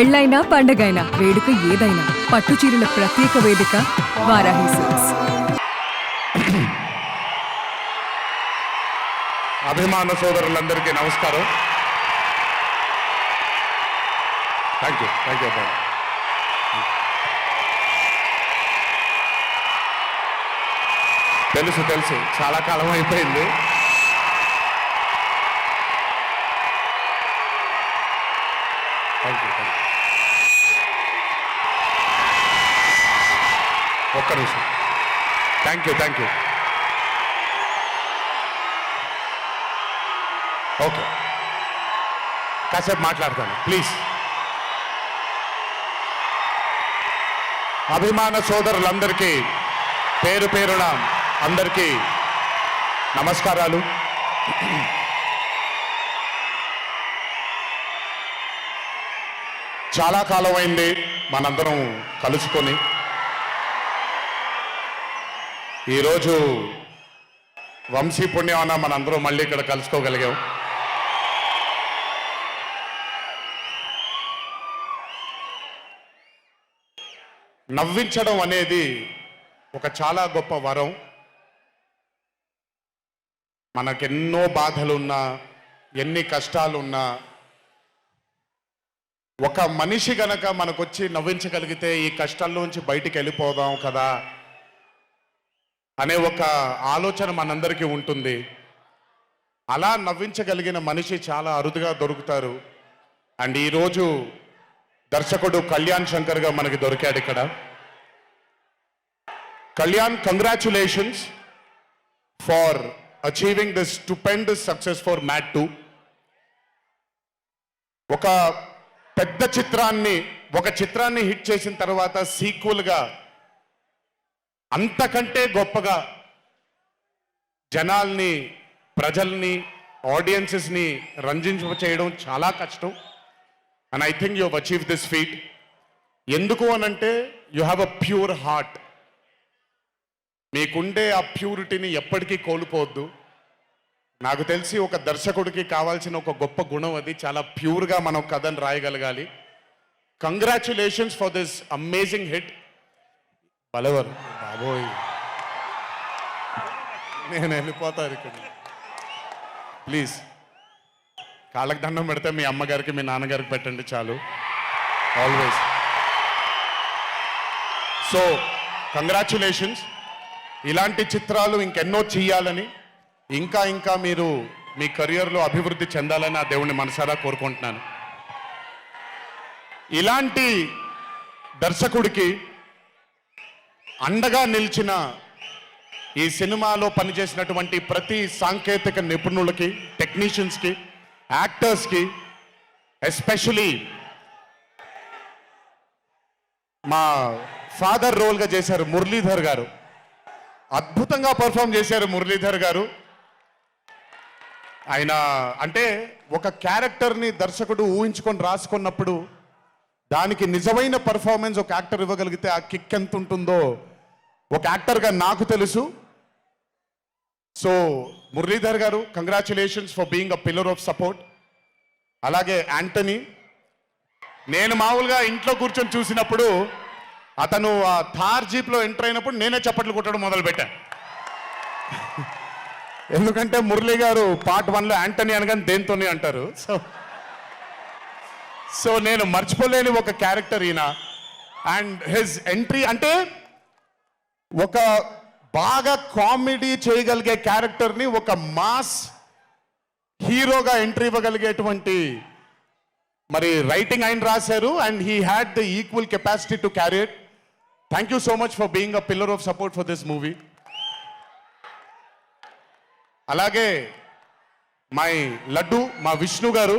పెళ్ళైనా పండగైనా వేడుక ఏదైనా పట్టు చీరల ప్రత్యేక వేదిక వారాహి సిల్క్స్. అభిమాన సోదరులందరికీ నమస్కారం. థ్యాంక్ యూ అబ్బాయి. తెలుసు చాలా కాలం అయిపోయింది. Thank you. ఒక్క నిమిషం. Thank you. ఓకే, కాసేపు మాట్లాడతాను ప్లీజ్. అభిమాన సోదరులందరికీ పేరు పేరున అందరికీ నమస్కారాలు. చాలా కాలం అయింది మనందరం కలుసుకొని. ఈరోజు వంశీ పుణ్యమన మనందరం మళ్ళీ ఇక్కడ కలుసుకోగలిగాం. నవ్వించడం అనేది ఒక చాలా గొప్ప వరం. మనకెన్నో బాధలున్నా, ఎన్ని కష్టాలున్నా, ఒక మనిషి గనక మనకొచ్చి నవ్వించగలిగితే ఈ కష్టాల్లోంచి బయటికి వెళ్ళిపోదాం కదా అనే ఒక ఆలోచన మనందరికీ ఉంటుంది. అలా నవ్వించగలిగిన మనిషి చాలా అరుదుగా దొరుకుతారు. అండ్ ఈరోజు దర్శకుడు కళ్యాణ్ శంకర్గా మనకి దొరికాడు ఇక్కడ. Kalyan, congratulations for achieving this stupendous success for Mad 2. ఒక పెద్ద చిత్రాన్ని హిట్ చేసిన తర్వాత సీక్వెల్గా అంతకంటే గొప్పగా జనాల్ని, ప్రజల్ని, ఆడియన్సెస్ని రంజింపచేయడం చాలా కష్టం. And I think you have achieve this feat. ఎందుకు అనంటే you have a pure heart. మీకుండే ఆ ప్యూరిటీని ఎప్పటికీ కోల్పోవద్దు. నాకు తెలిసి ఒక దర్శకుడికి కావాల్సిన ఒక గొప్ప గుణం అది. చాలా ప్యూర్గా మనం కథను రాయగలగాలి. Congratulations for this amazing hit. బలవర్ బాబోయ్, నేను వెళ్ళిపోతాను ఇక్కడ. ప్లీజ్ కాళ్ళకి దండం పెడితే మీ అమ్మగారికి, మీ నాన్నగారికి పెట్టండి చాలు. ఆల్వేస్. So congratulations. ఇలాంటి చిత్రాలు ఇంకెన్నో చెయ్యాలని, ఇంకా మీరు మీ కెరియర్లో అభివృద్ధి చెందాలని ఆ దేవుణ్ణి మనసారా కోరుకుంటున్నాను. ఇలాంటి దర్శకుడికి అండగా నిలిచిన ఈ సినిమాలో పనిచేసినటువంటి ప్రతి సాంకేతిక నిపుణులకి, టెక్నీషియన్స్కి, యాక్టర్స్కి, ఎస్పెషలీ మా ఫాదర్ రోల్గా చేశారు మురళీధర్ గారు. అద్భుతంగా పర్ఫామ్ చేశారు మురళీధర్ గారు. ఆయన అంటే ఒక క్యారెక్టర్ని దర్శకుడు ఊహించుకొని రాసుకున్నప్పుడు దానికి నిజమైన పర్ఫార్మెన్స్ ఒక యాక్టర్ ఇవ్వగలిగితే ఆ కిక్ ఎంత ఉంటుందో ఒక యాక్టర్గా నాకు తెలుసు. సో మురళీధర్ గారు, congratulations for being a pillar of support. అలాగే యాంటనీ, నేను మామూలుగా ఇంట్లో కూర్చొని చూసినప్పుడు అతను ఆ థార్ జీప్లో ఎంటర్ అయినప్పుడు నేనే చప్పట్లు కొట్టడం మొదలుపెట్టాను. ఎందుకంటే మురళీ గారు పార్ట్ 1లో యాంటనీ అనగానే దేంతోనే అంటారు. సో నేను మర్చిపోలేని ఒక క్యారెక్టర్ ఈయన. అండ్ హిజ్ ఎంట్రీ అంటే ఒక బాగా కామెడీ చేయగలిగే క్యారెక్టర్ని ఒక మాస్ హీరోగా ఎంట్రీ ఇవ్వగలిగేటువంటి మరి రైటింగ్ ఆయన రాశారు. And he had the equal capacity to carry it. Thank you so much for being a pillar of support for this movie. అలాగే మై లడ్డు, మా విష్ణు గారు.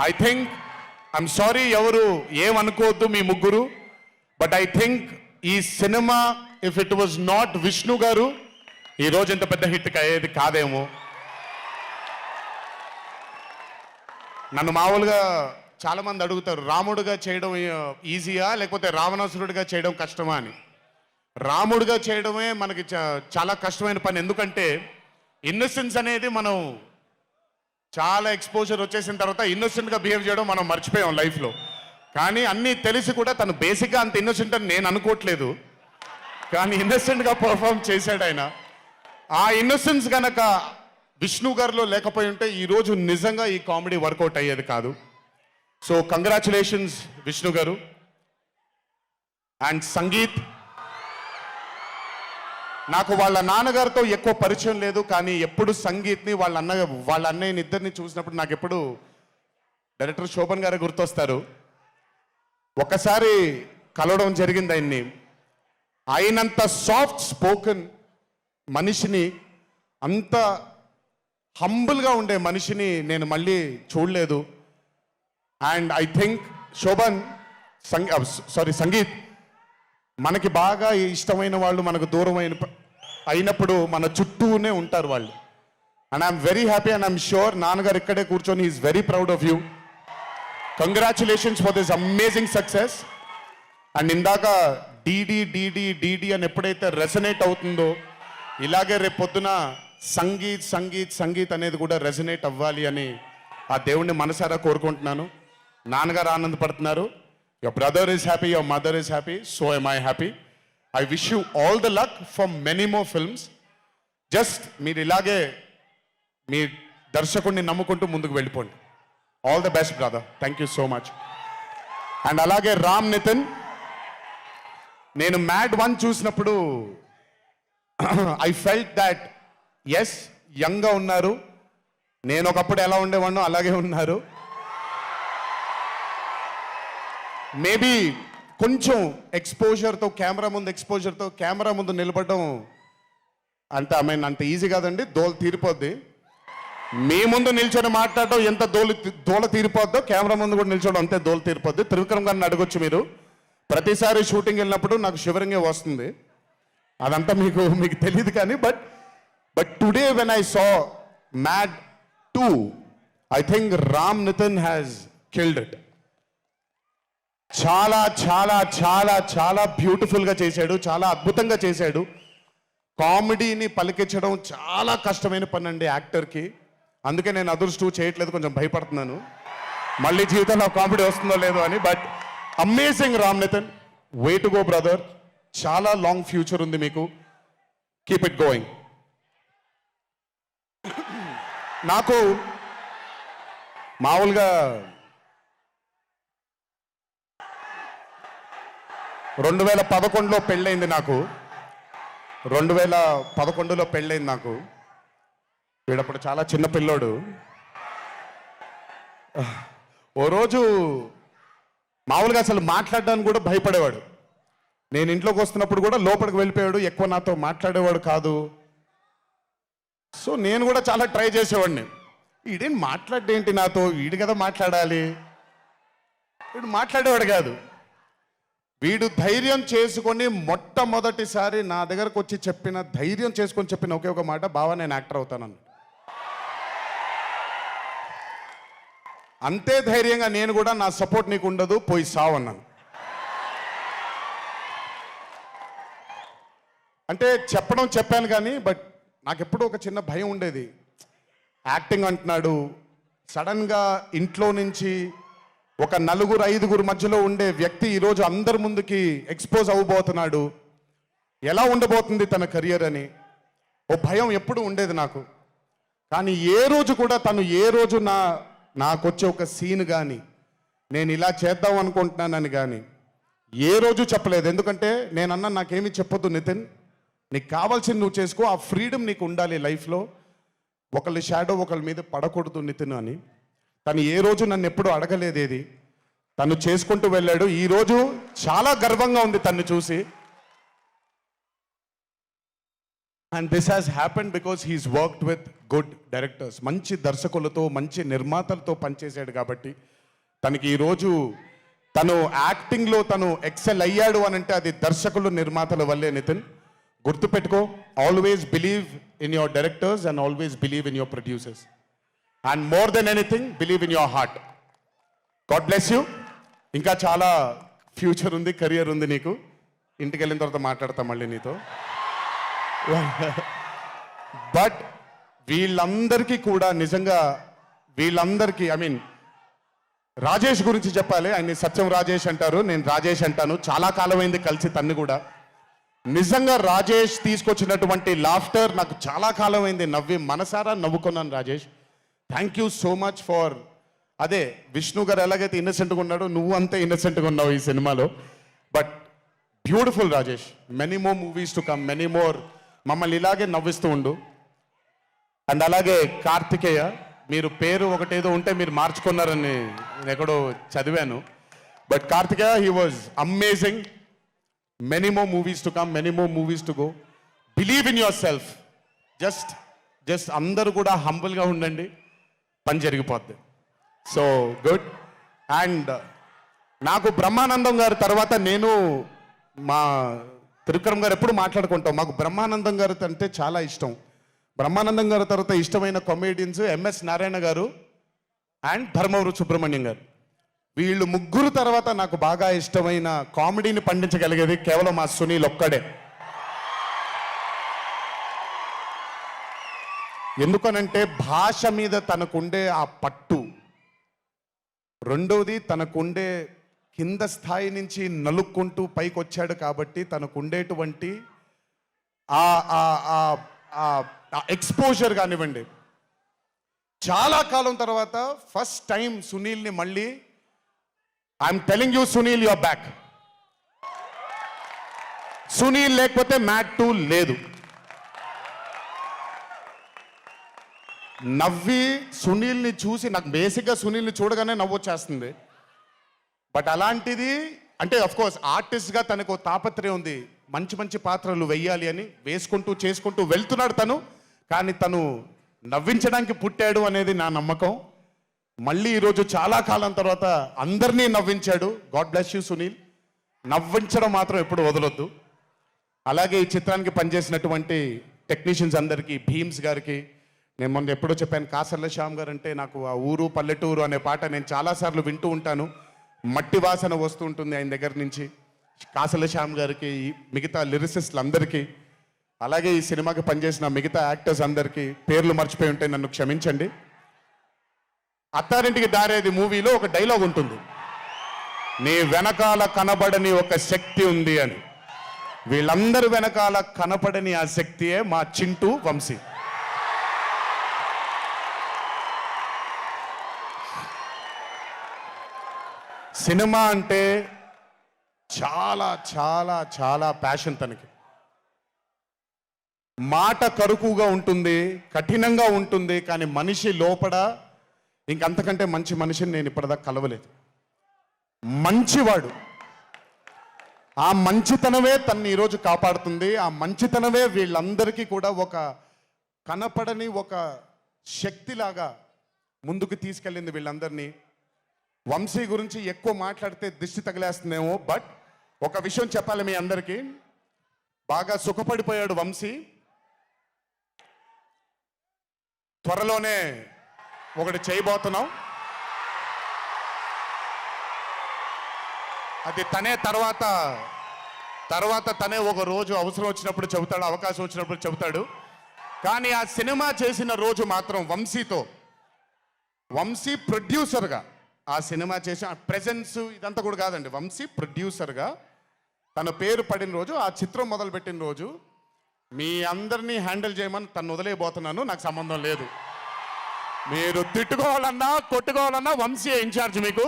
ఐ థింక్, ఐఎమ్ సారీ ఎవరు ఏమనుకోవద్దు మీ ముగ్గురు, బట్ ఐ థింక్ ఈ cinema if it was not Vishnu గారు ఈ రోజు ఇంత పెద్ద హిట్ అయ్యేది కాదేమో. నన్ను మామూలుగా చాలామంది అడుగుతారు, రాముడుగా చేయడం ఈజీయా లేకపోతే రావణాసురుడిగా చేయడం కష్టమా అని. రాముడిగా చేయడమే మనకి చాలా కష్టమైన పని. ఎందుకంటే ఇన్నసెన్స్ అనేది మనం చాలా ఎక్స్పోజర్ వచ్చేసిన తర్వాత ఇన్నోసెంట్గా బిహేవ్ చేయడం మనం మర్చిపోయాం లైఫ్లో. కానీ అన్నీ తెలిసి కూడా తను బేసిక్గా అంత ఇన్నోసెంట్ అని నేను అనుకోవట్లేదు. కానీ ఇన్నోసెంట్గా పర్ఫామ్ చేశాడు ఆయన. ఆ ఇన్నోసెన్స్ గనక విష్ణు గారిలో లేకపోయి ఉంటే ఈరోజు నిజంగా ఈ కామెడీ వర్కౌట్ అయ్యేది కాదు. సో కంగ్రాచులేషన్స్ విష్ణు గారు. అండ్ సంగీత్, నాకు వాళ్ళ నాన్నగారితో ఎక్కువ పరిచయం లేదు, కానీ ఎప్పుడు సంగీత్ని వాళ్ళ అన్నయ్యని ఇద్దరిని చూసినప్పుడు నాకు ఎప్పుడు డైరెక్టర్ శోభన్ గారే గుర్తొస్తారు. ఒకసారి కలవడం జరిగింది ఆయన్ని. అయినంత సాఫ్ట్ స్పోకెన్ మనిషిని, అంత హంబుల్గా ఉండే మనిషిని నేను మళ్ళీ చూడలేదు. And I think Shobhan Sangeeth, మనకి బాగా ఇష్టమైన వాళ్ళు మనకు దూరం అయినప్పుడు మన చుట్టూనే ఉంటారు వాళ్ళు. And I'm very happy and I'm sure నాన్నగారు ఇక్కడే కూర్చొని is very proud of you. Congratulations for this amazing success. And ఇందాక డీడీ అని ఎప్పుడైతే రెసనేట్ అవుతుందో, ఇలాగే రేపు పొద్దున సంగీత్ అనేది కూడా రెసనేట్ అవ్వాలి అని ఆ దేవుణ్ణి మనసారా కోరుకుంటున్నాను. నాన్నగారు ఆనందపడుతున్నారు. Your brother is happy, your mother is happy, so am I happy. I wish you all the luck for many more films. Just మీరు ఇలాగే మీ దర్శకుడిని నమ్ముకుంటూ ముందుకు వెళ్ళిపోండి. All the best brother. Thank you so much. And అలాగే రామ్ నితిన్, నేను mad 1 చూసినప్పుడు I felt that yes యంగ్గా ఉన్నారు, నేను ఒకప్పుడు ఎలా ఉండేవాడినో అలాగే ఉన్నారు. మేబీ కొంచెం ఎక్స్పోజర్తో కెమెరా ముందు నిలబడడం అంత ఈజీ కాదండి, దోల తీరిపోద్ది. మీ ముందు నిల్చొని మాట్లాడడం ఎంత దోల తీరిపోద్దో, కెమెరా ముందు కూడా నిల్చోవడం అంతే దోల తీరిపోద్ది. త్రివిక్రమ్ గారిని అడగొచ్చు మీరు. ప్రతిసారి షూటింగ్ వెళ్ళినప్పుడు నాకు షివరింగే వస్తుంది. అదంతా మీకు తెలియదు కానీ but today when I saw Mad 2, I think Ram Nithin has killed it. చాలా చాలా చాలా చాలా బ్యూటిఫుల్గా చేశాడు, చాలా అద్భుతంగా చేశాడు. కామెడీని పలికించడం చాలా కష్టమైన పని అండి యాక్టర్కి. అందుకే నేను అదృష్టం చేయట్లేదు, కొంచెం భయపడుతున్నాను మళ్ళీ జీవితంలో కామెడీ వస్తుందో లేదో అని. But amazing Ram Nithin, way to go brother. చాలా లాంగ్ ఫ్యూచర్ ఉంది మీకు. Keep it going. నాకు మామూలుగా 2011లో పెళ్ళైంది నాకు. 2011లో పెళ్ళైంది నాకు. వీడప్పుడు చాలా చిన్న పిల్లోడు. ఓ రోజు మామూలుగా అసలు మాట్లాడడానికి కూడా భయపడేవాడు. నేను ఇంట్లోకి వస్తున్నప్పుడు కూడా లోపలికి వెళ్ళిపోయాడు, ఎక్కువ నాతో మాట్లాడేవాడు కాదు. సో నేను కూడా చాలా ట్రై చేసేవాడిని. వీడేం మాట్లాడేంటి నాతో, వీడు కదా మాట్లాడాలి. వీడు మాట్లాడేవాడు కాదు. వీడు ధైర్యం చేసుకొని మొట్టమొదటిసారి నా దగ్గరకు వచ్చి ధైర్యం చేసుకొని చెప్పిన ఒకే ఒక మాట, బావా నేను యాక్టర్ అవుతానని. అంతే ధైర్యంగా నేను కూడా నా సపోర్ట్ నీకు ఉండదు, పోయి సావు అన్నాను. అంటే చెప్పాను కానీ బట్ నాకు ఎప్పుడూ ఒక చిన్న భయం ఉండేది. యాక్టింగ్ అంటున్నాడు, సడన్గా ఇంట్లో నుంచి ఒక 4-5 మధ్యలో ఉండే వ్యక్తి ఈరోజు అందరి ముందుకి ఎక్స్పోజ్ అవ్వబోతున్నాడు, ఎలా ఉండబోతుంది తన కెరియర్ అని ఓ భయం ఎప్పుడు ఉండేది నాకు. కానీ ఏ రోజు నాకు వచ్చే ఒక సీన్ కానీ నేను ఇలా చేద్దాం అనుకుంటున్నానని కానీ ఏ రోజు చెప్పలేదు. ఎందుకంటే నేనన్నా నాకేమీ చెప్పొద్దు నితిన్, నీకు కావాల్సింది నువ్వు చేసుకో, ఆ ఫ్రీడమ్ నీకు ఉండాలి లైఫ్లో, ఒకళ్ళ షాడో ఒకళ్ళ మీద పడకూడదు నితిన్ అని. తను ఏ రోజు నన్ను ఎప్పుడు అడగలేదేది, తను చేసుకుంటూ వెళ్ళాడు. ఈరోజు చాలా గర్వంగా ఉంది తను చూసి. And this has happened because he's worked with good directors. మంచి దర్శకులతో, మంచి నిర్మాతలతో పనిచేశాడు కాబట్టి తనకి ఈరోజు తను యాక్టింగ్లో తను ఎక్సెల్ అయ్యాడు అని అంటే అది దర్శకులు, నిర్మాతల వల్లే. నితిన్ గుర్తుపెట్టుకో, always believe in your directors and always believe in your producers. And more than anything believe in your heart. God bless you. ఇంకా చాలా ఫ్యూచర్ ఉంది, కెరియర్ ఉంది నీకు. ఇంటికి వెళ్ళిన తర్వాత మాట్లాడతాం మళ్ళీ నీతో. బట్ వీళ్ళందరికీ కూడా నిజంగా వీళ్ళందరికీ ఐ మీన్ రాజేష్ గురించి చెప్పాలి. ఆయన్ని సత్యం రాజేష్ అంటారు, నేను రాజేష్ అంటాను. చాలా కాలమైంది కలిసి తన్ని కూడా. నిజంగా రాజేష్ తీసుకొచ్చినటువంటి లాఫ్టర్ నాకు చాలా కాలమైంది, నవ్వి మనసారా నవ్వుకున్నాను. Rajesh, thank you so much for, అదే విష్ణు గారు ఎలాగైతే ఇన్నసెంట్గా ఉన్నాడో నువ్వు అంతే ఇన్నసెంట్గా ఉన్నావు ఈ సినిమాలో. But beautiful Rajesh, many more movies to come, many more. మమ్మల్ని ఇలాగే నవ్విస్తూ ఉండు. అండ్ అలాగే కార్తికేయ, మీరు పేరు ఒకటేదో ఉంటే మీరు మార్చుకున్నారని నేను ఎక్కడో చదివాను. But Karthikeya, he was amazing. Many more movies to come, many more movies to go. Believe in yourself. Just అందరూ కూడా హంబుల్గా ఉండండి, పని జరిగిపోద్ది. So good. అండ్ నాకు బ్రహ్మానందం గారి తర్వాత, నేను మా త్రివిక్రమ్ గారు ఎప్పుడు మాట్లాడుకుంటాం, మాకు బ్రహ్మానందం గారు అంటే చాలా ఇష్టం. బ్రహ్మానందం గారి తర్వాత ఇష్టమైన కామెడియన్స్ ఎంఎస్ నారాయణ గారు అండ్ ధర్మవరం సుబ్రహ్మణ్యం గారు. వీళ్ళు ముగ్గురు తర్వాత నాకు బాగా ఇష్టమైన కామెడీని పండించగలిగేది కేవలం మా సునీల్ ఒక్కడే. ఎందుకనంటే భాష మీద తనకుండే ఆ పట్టు, రెండవది తనకుండే కింద స్థాయి నుంచి నలుక్కుంటూ పైకి వచ్చాడు కాబట్టి తనకుండేటువంటి ఆ ఎక్స్పోజర్ కానివ్వండి. చాలా కాలం తర్వాత ఫస్ట్ టైం సునీల్ని మళ్ళీ, I'm telling you Sunil, your back. Sunil లేకపోతే మ్యాట్ 2 లేదు. నవ్వి సునీల్ని చూసి, నాకు బేసిక్గా సునీల్ని చూడగానే నవ్వొచ్చేస్తుంది. బట్ అలాంటిది, అంటే అఫ్ కోర్స్ ఆర్టిస్ట్గా తనకు తాపత్రయం ఉంది, మంచి మంచి పాత్రలు వెయ్యాలి అని వేసుకుంటూ చేసుకుంటూ వెళ్తున్నాడు తను. కానీ తను నవ్వించడానికి పుట్టాడు అనేది నా నమ్మకం. మళ్ళీ ఈరోజు చాలా కాలం తర్వాత అందరినీ నవ్వించాడు. God bless you Sunil. నవ్వించడం మాత్రం ఎప్పుడు వదలొద్దు. అలాగే ఈ చిత్రానికి పనిచేసినటువంటి టెక్నీషియన్స్ అందరికీ, భీమ్స్ గారికి, నేను మొన్న ఎప్పుడో చెప్పాను, కాసర్ల శ్యామ్ గారు అంటే నాకు ఆ ఊరు పల్లెటూరు అనే పాట నేను చాలాసార్లు వింటూ ఉంటాను. మట్టి వాసన వస్తూ ఉంటుంది ఆయన దగ్గర నుంచి. కాసర్ల శ్యామ్ గారికి, మిగతా లిరిసిస్టులు అందరికీ, అలాగే ఈ సినిమాకి పనిచేసిన మిగతా యాక్టర్స్ అందరికీ పేర్లు మర్చిపోయి ఉంటే నన్ను క్షమించండి. అత్తారింటికి దారేది మూవీలో ఒక డైలాగ్ ఉంటుంది, నీ వెనకాల కనబడని ఒక శక్తి ఉంది అని. వీళ్ళందరి వెనకాల కనపడని ఆ శక్తియే మా చింటూ వంశీ. సినిమా అంటే చాలా చాలా చాలా ప్యాషన్ తనకి. మాట కరుకుగా ఉంటుంది, కఠినంగా ఉంటుంది, కానీ మనిషి లోపల ఇంకంతకంటే మంచి మనిషిని నేను ఇప్పటిదాకా కలవలేదు. మంచివాడు. ఆ మంచితనమే తన్ని ఈరోజు కాపాడుతుంది. ఆ మంచితనమే వీళ్ళందరికీ కూడా ఒక కనపడని ఒక శక్తిలాగా ముందుకు తీసుకెళ్ళింది వీళ్ళందరినీ. వంశీ గురించి ఎక్కువ మాట్లాడితే దిష్టి తగిలేస్తుందేమో, బట్ ఒక విషయం చెప్పాలి మీ అందరికీ. బాగా సుఖపడిపోయాడు వంశీ. త్వరలోనే ఒకటి చేయబోతున్నాం. అది తనే తర్వాత తనే ఒక రోజు అవసరం వచ్చినప్పుడు చెబుతాడు, అవకాశం వచ్చినప్పుడు చెబుతాడు. కానీ ఆ సినిమా చేసిన రోజు మాత్రం వంశీతో, వంశీ ప్రొడ్యూసర్గా ఆ సినిమా చేసిన ప్రెజెన్స్ ఇదంతా కూడా కాదండి, వంశీ ప్రొడ్యూసర్గా తన పేరు పడిన రోజు, ఆ చిత్రం మొదలుపెట్టిన రోజు, మీ అందరినీ హ్యాండిల్ చేయమని తను వదిలేయబోతున్నాను, నాకు సంబంధం లేదు. మీరు తిట్టుకోవాలన్నా కొట్టుకోవాలన్నా వంశీ ఇన్ఛార్జ్ మీకు.